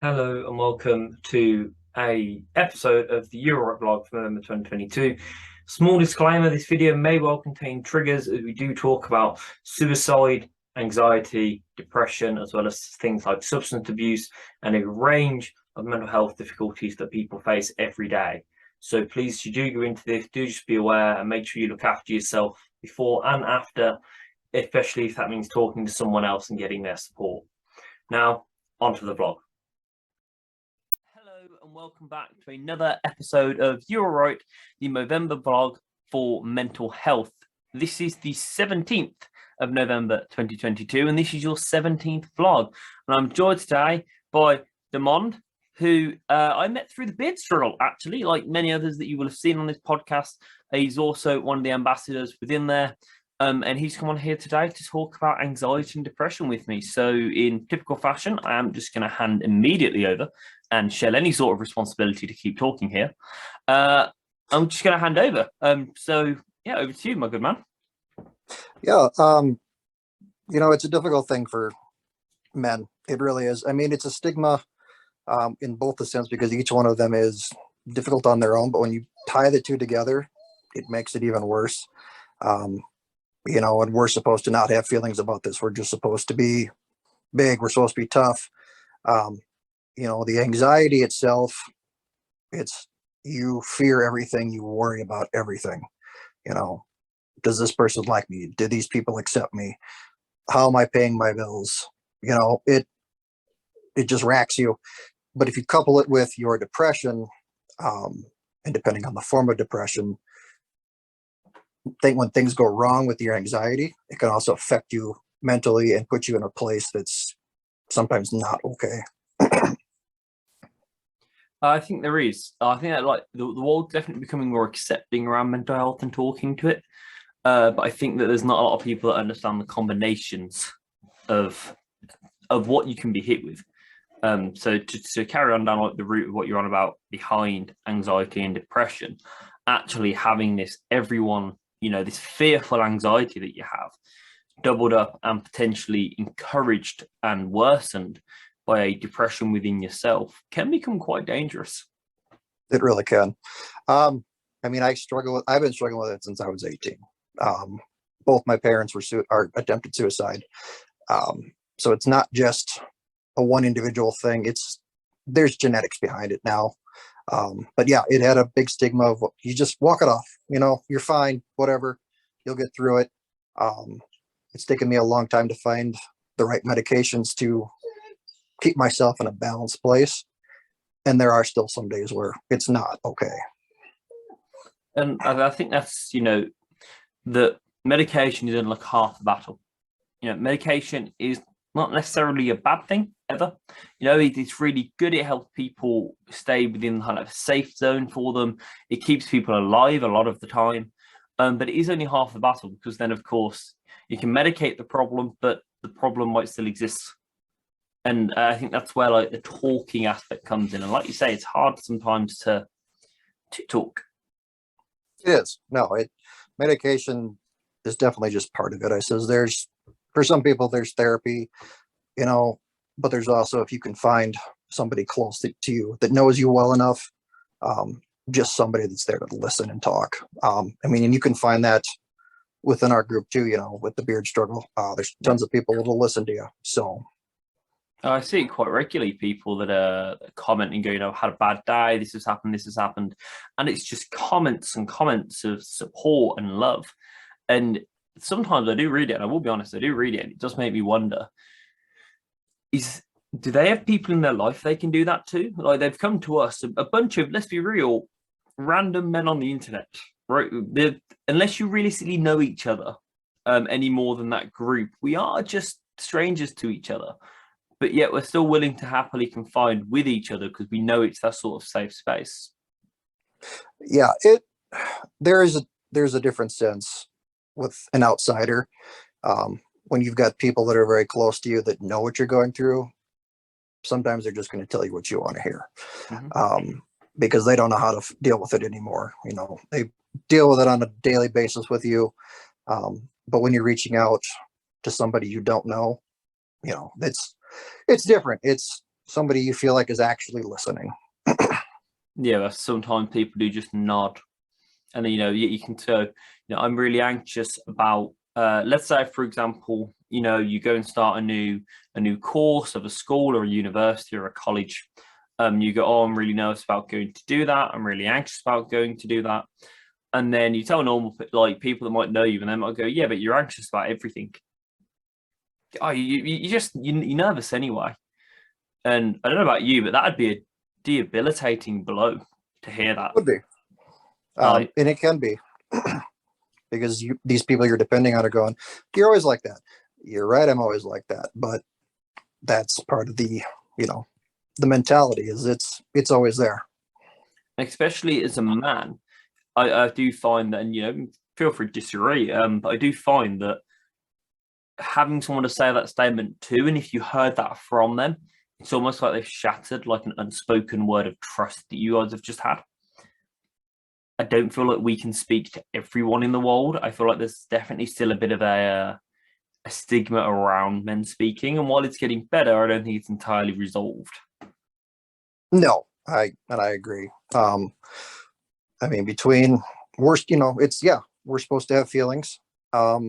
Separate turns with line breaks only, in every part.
Hello and welcome to a episode of the Euro blog for November 2022. Small disclaimer, this video may well contain triggers as we do talk about suicide, anxiety, depression, as well as things like substance abuse and a range of mental health difficulties that people face every day. So please, if you do go into this, do just be aware and make sure you look after yourself before and after, especially if that means talking to someone else and getting their support. Now, onto the vlog. Hello and welcome back to another episode of You're Right, the Movember blog for mental health. This is the 17th of November 2022 and this is your 17th vlog. And I'm joined today by Daymond, who I met through the beard struggle, actually, like many others that you will have seen on this podcast. He's also one of the ambassadors within there. And he's come on here today to talk about anxiety and depression with me. So in typical fashion, I am just going to hand immediately over and share any sort of responsibility to keep talking here. I'm just going to hand over. So yeah, over to you, my good man.
Yeah, it's a difficult thing for men. It really is. I mean, it's a stigma in both the sense because each one of them is difficult on their own, but when you tie the two together, it makes it even worse. And we're supposed to not have feelings about this. We're just supposed to be big. We're supposed to be tough. The anxiety itself, it's you fear everything, you worry about everything. Does this person like me? Do these people accept me? How am I paying my bills? It just racks you. But if you couple it with your depression, and depending on the form of depression, when things go wrong with your anxiety, it can also affect you mentally and put you in a place that's sometimes not okay.
I think there is. I think that the world's definitely becoming more accepting around mental health and talking to it. But I think that there's not a lot of people that understand the combinations of what you can be hit with. So to carry on down the route of what you're on about behind anxiety and depression, actually having this this fearful anxiety that you have doubled up and potentially encouraged and worsened by a depression within yourself can become quite dangerous.
It really can. I've been struggling with it since I was 18. Both my parents are attempted suicide. So it's not just a one individual thing. There's genetics behind it now. But yeah, it had a big stigma of you just walk it off, you're fine, whatever, you'll get through it. It's taken me a long time to find the right medications to keep myself in a balanced place. And there are still some days where it's not okay.
And I think that's, that medication is in like half the battle. Medication is not necessarily a bad thing ever. It's really good. It helps people stay within kind of a safe zone for them. It keeps people alive a lot of the time. But it is only half the battle because then, of course, you can medicate the problem, but the problem might still exist. And I think that's where like the talking aspect comes in. And like you say, it's hard sometimes to talk.
It is. No, medication is definitely just part of it. I says for some people there's therapy, but there's also, if you can find somebody close to you that knows you well enough, just somebody that's there to listen and talk. And you can find that within our group too, with the beard struggle. There's tons of people that'll listen to you. So
I see it quite regularly, people that are commenting, go, had a bad day, this has happened. And it's just comments and comments of support and love. And sometimes I do read it, and I will be honest, I do read it, and it does make me wonder, do they have people in their life they can do that to? Like, they've come to us, a bunch of, let's be real, random men on the internet, right? Unless you realistically know each other any more than that group, we are just strangers to each other. But yet we're still willing to happily confide with each other because we know it's that sort of safe space.
Yeah, there's a different sense with an outsider. When you've got people that are very close to you that know what you're going through, sometimes they're just going to tell you what you want to hear. Mm-hmm. Because they don't know how to deal with it anymore. They deal with it on a daily basis with you. But when you're reaching out to somebody you don't know, it's different. It's somebody you feel like is actually listening.
Yeah, sometimes people do just nod, and then, you can tell, I'm really anxious about, let's say, for example, you go and start a new course of a school or a university or a college. You go, oh, I'm really nervous about going to do that. I'm really anxious about going to do that. And then you tell normal, like, people that might know you, and they might go, yeah, but you're anxious about everything. Oh, you're nervous anyway. And I don't know about you, but that'd be a debilitating blow to hear that.
Would be.
Like,
And it can be because these people you're depending on are going, you're always like that. You're right. I'm always like that. But that's part of the, the mentality is it's always there.
especially as a man, I do find that, and feel free to disagree, but I do find that having someone to say that statement to, and if you heard that from them, it's almost like they've shattered like an unspoken word of trust that you guys have just had. I don't feel like we can speak to everyone in the world. I feel like there's definitely still a bit of a stigma around men speaking, and while it's getting better, I don't think it's entirely resolved.
No, I agree. I mean, between worst, we're supposed to have feelings. But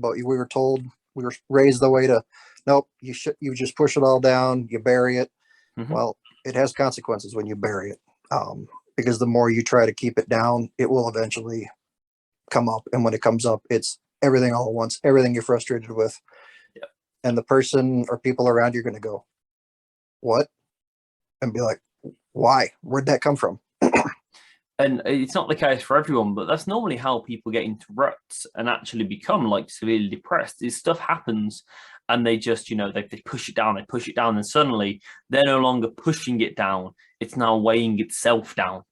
we were told, we were raised the way to, nope, you just push it all down, you bury it.
Mm-hmm.
Well, it has consequences when you bury it. Because the more you try to keep it down, it will eventually come up. And when it comes up, it's everything all at once, everything you're frustrated with.
Yeah.
And the person or people around you are going to go, what? And be like, why? Where'd that come from?
And it's not the case for everyone, but that's normally how people get into ruts and actually become like severely depressed. Is stuff happens and they just, they push it down, and suddenly they're no longer pushing it down. It's now weighing itself down.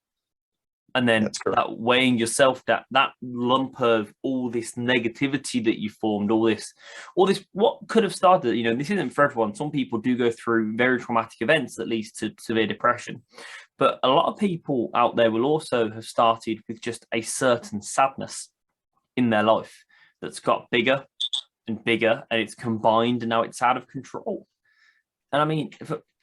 And then that weighing yourself, that lump of all this negativity that you formed, all this, what could have started, this isn't for everyone. Some people do go through very traumatic events that leads to severe depression. But a lot of people out there will also have started with just a certain sadness in their life that's got bigger and bigger, and it's combined, and now it's out of control. And I mean,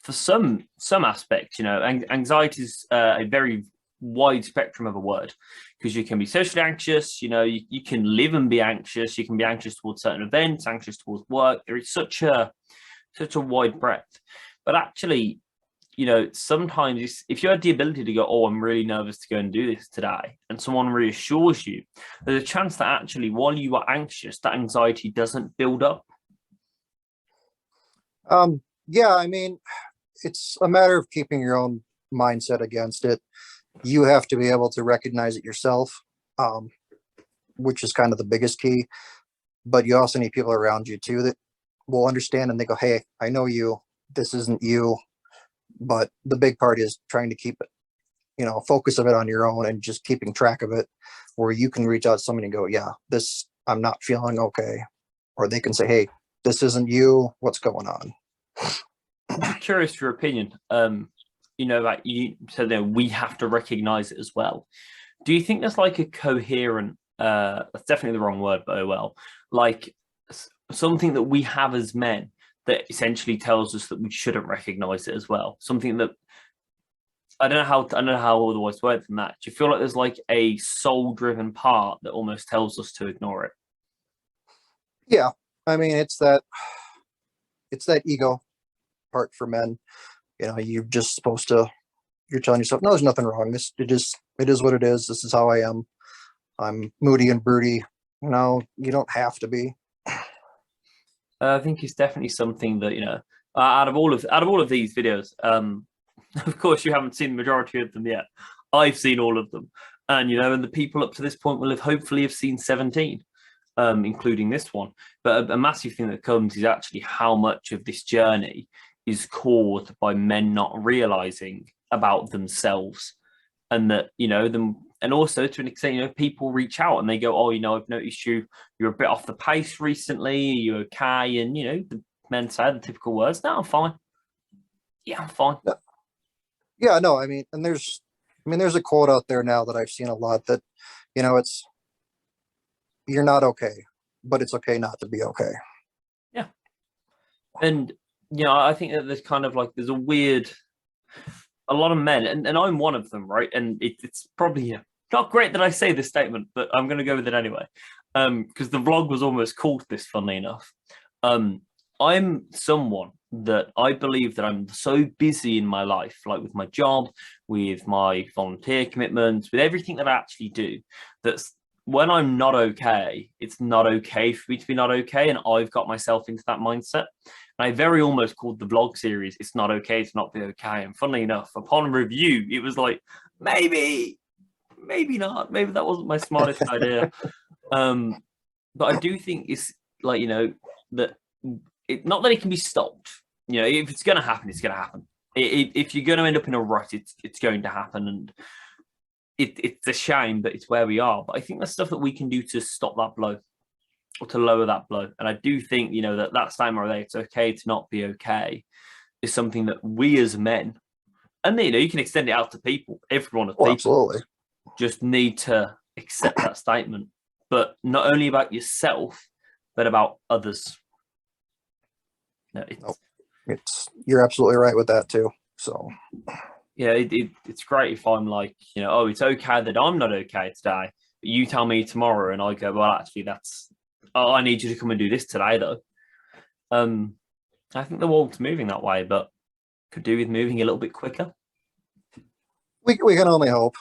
for some aspects, anxiety is a very wide spectrum of a word, because you can be socially anxious, you can live and be anxious, you can be anxious towards certain events, anxious towards work. There is such a wide breadth. But actually, sometimes if you had the ability to go, oh, I'm really nervous to go and do this today, and someone reassures you, there's a chance that actually while you are anxious, that anxiety doesn't build up.
Yeah, I mean, it's a matter of keeping your own mindset against it. You have to be able to recognize it yourself, which is kind of the biggest key. But you also need people around you too that will understand, and they go, hey, I know you, this isn't you. But the big part is trying to keep it, focus of it on your own and just keeping track of it, where you can reach out to somebody and go, yeah, I'm not feeling okay. Or they can say, hey, this isn't you, what's going on?
I'm just curious for your opinion. Like you said there, we have to recognize it as well. Do you think there's like a coherent, that's definitely the wrong word, but oh well, like something that we have as men that essentially tells us that we shouldn't recognize it as well? Something that I don't know how otherwise to word than that. Do you feel like there's like a soul-driven part that almost tells us to ignore it?
Yeah, I mean, it's that ego part for men. You're just supposed to. You're telling yourself, no, there's nothing wrong. It is what it is. This is how I am. I'm moody and broody. You don't have to be.
I think it's definitely something that out of all of these videos, of course you haven't seen the majority of them yet. I've seen all of them, and and the people up to this point will have hopefully seen 17, including this one. But a massive thing that comes is actually how much of this journey is caused by men not realizing about themselves, and that them. And also, to an extent, people reach out and they go, oh, I've noticed you're a bit off the pace recently. Are you okay? And, the men say the typical words, no, I'm fine. Yeah, I'm fine.
Yeah, no, I mean, and there's a quote out there now that I've seen a lot that, it's, you're not okay, but it's okay not to be okay.
Yeah. And you know, I think that there's kind of like there's a lot of men, and I'm one of them, right? And it's probably not great that I say this statement, but I'm going to go with it anyway, because the vlog was almost called this, funnily enough. I'm someone that I believe that I'm so busy in my life, like with my job, with my volunteer commitments, with everything that I actually do, that's when I'm not okay, it's not okay for me to be not okay. And I've got myself into that mindset. And I very almost called the vlog series "It's Not Okay to Not Be Okay." And funnily enough, upon review, it was like, maybe not. Maybe that wasn't my smartest idea. But I do think it's like, you know, that not that it can be stopped. You know, if it's going to happen, it's going to happen. If you're going to end up in a rut, it's going to happen. And it's a shame, but it's where we are. But I think there's stuff that we can do to stop that blow, or to lower that blow. And I do think, you know, that statement where it's okay to not be okay is something that we as men, and you know, you can extend it out to people, everyone as people,
absolutely,
just need to accept that statement. But not only about yourself, but about others. No,
you're absolutely right with that too. So
yeah, it's great if I'm like, you know, oh, it's okay that I'm not okay today, but you tell me tomorrow, and I go, well, actually, I need you to come and do this today, though. I think the world's moving that way, but could do with moving a little bit quicker.
We can only hope.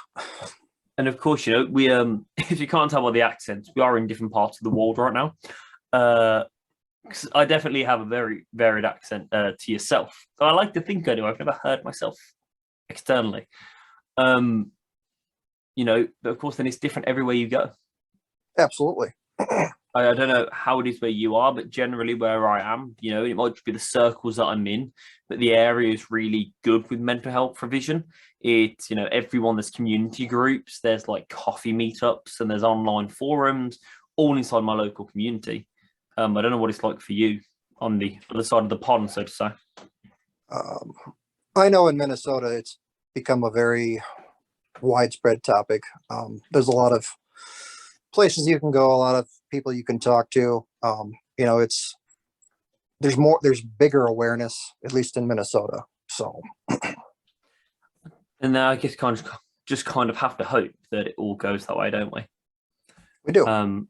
And of course, you know, we if you can't tell by the accents, we are in different parts of the world right now. 'Cause I definitely have a very varied accent to yourself. So I like to think I do. I've never heard myself externally. You know, but of course, then it's different everywhere you go.
Absolutely.
I don't know how it is where you are, but generally where I am, you know, it might just be the circles that I'm in, but the area is really good with mental health provision. It's, you know, everyone, there's community groups, there's like coffee meetups, and there's online forums, all inside my local community. I don't know what it's like for you on the other side of the pond, so to say.
I know in Minnesota, it's become a very widespread topic. There's a lot of places you can go, a lot of people you can talk to. You know, there's bigger awareness, at least in Minnesota. So,
and I guess just kind of have to hope that it all goes that way, don't we?
We do.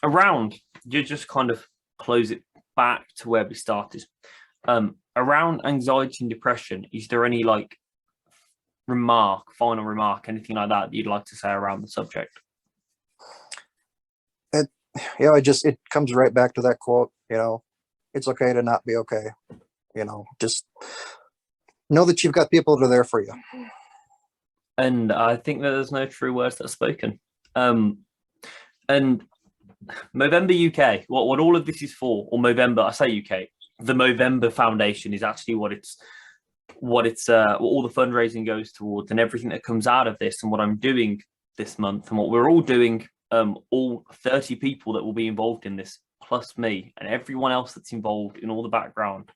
Around, you just kind of close it back to where we started. Around anxiety and depression, is there any like final remark, anything like that you'd like to say around the subject?
It comes right back to that quote, you know, it's okay to not be okay. You know, just know that you've got people that are there for you.
And I think that there's no true words that are spoken. And Movember UK, what all of this is for, or Movember, I say UK, the Movember Foundation is actually what all the fundraising goes towards, and everything that comes out of this, and what I'm doing this month, and what we're all doing, all 30 people that will be involved in this, plus me and everyone else that's involved in all the background.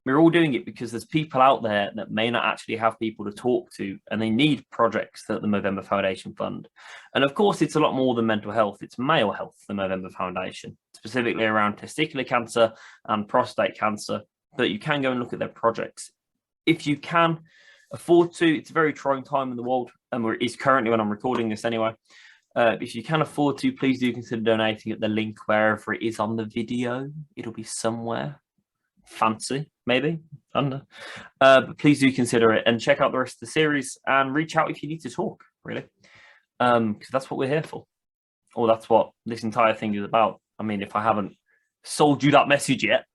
We're all doing it because there's people out there that may not actually have people to talk to, and they need projects that the Movember Foundation fund. And of course, it's a lot more than mental health. It's male health, the Movember Foundation, specifically around testicular cancer and prostate cancer. But you can go and look at their projects. If you can afford to, it's a very trying time in the world, and it's currently when I'm recording this anyway. If you can afford to, please do consider donating at the link wherever it is on the video. It'll be somewhere fancy, maybe, I don't know, but please do consider it, and check out the rest of the series, and reach out if you need to talk, really, because that's what we're here for, or that's what this entire thing is about. I mean, if I haven't sold you that message yet,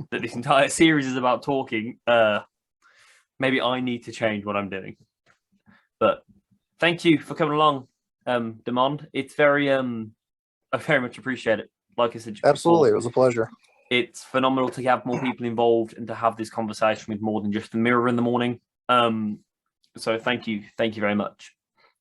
that this entire series is about talking, maybe I need to change what I'm doing. But thank you for coming along, Daymond. It's I very much appreciate it. Like I said,
absolutely, it was a pleasure.
It's phenomenal to have more people involved and to have this conversation with more than just the mirror in the morning. So thank you very much.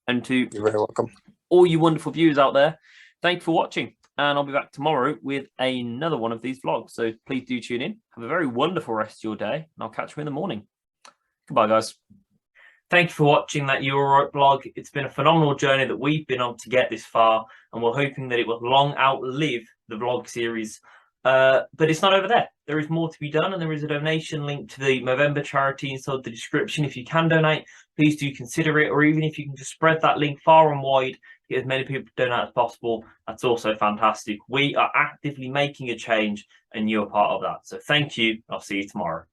And to
You're very welcome.
All you wonderful viewers out there, thank you for watching. And I'll be back tomorrow with another one of these vlogs. So please do tune in. Have a very wonderful rest of your day, and I'll catch you in the morning. Goodbye, guys. Thank you for watching that You're Alright vlog. It's been a phenomenal journey that we've been on to get this far, and we're hoping that it will long outlive the vlog series. But it's not over there. there is more to be done, and there is a donation link to the Movember charity inside the description. If you can donate, please do consider it, or even if you can just spread that link far and wide, get as many people to donate as possible, that's also fantastic. We are actively making a change, and you're part of that. So thank you. I'll see you tomorrow.